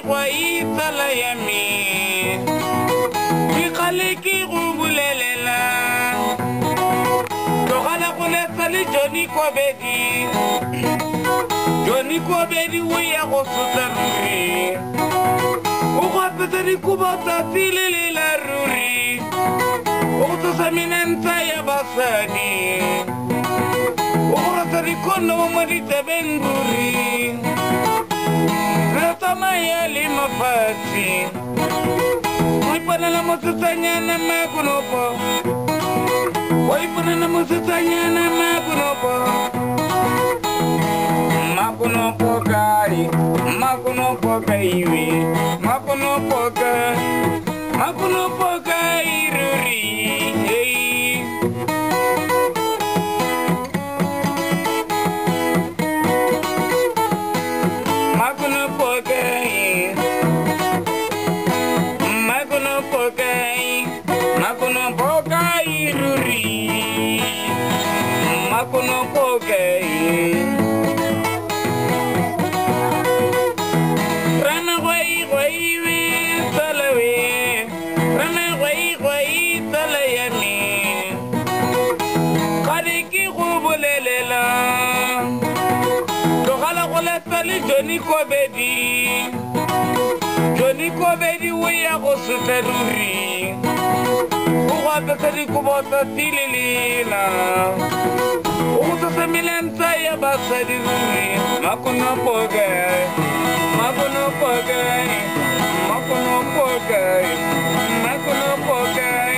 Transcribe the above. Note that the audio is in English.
gwai tsala ya me Ke kale ke go bulelela Tlogala go letsa le Johnny Kobedi o ya go sotla ruri O go apesa dikobo tsa tsile la ruri O go tsosa menentsa ya basadi O go rata dikono mo ditebeng ruri Re tsamaya le mafatshe O iponela mosetsanyana MmaKonopo O iponela mosetsanyana MmaKonopo MmaKonopo kai we MmaKonopo kai ruri hey MmaKonopo kai ruri MmaKonopo kai Johnny Kobedi o ya go sotla ruri O go apesa dikobo tsa tilelela O go tsosa menentsa ya basadi ruri MmaKonopo kai ruri MmaKonopo kai MmaKonopo kai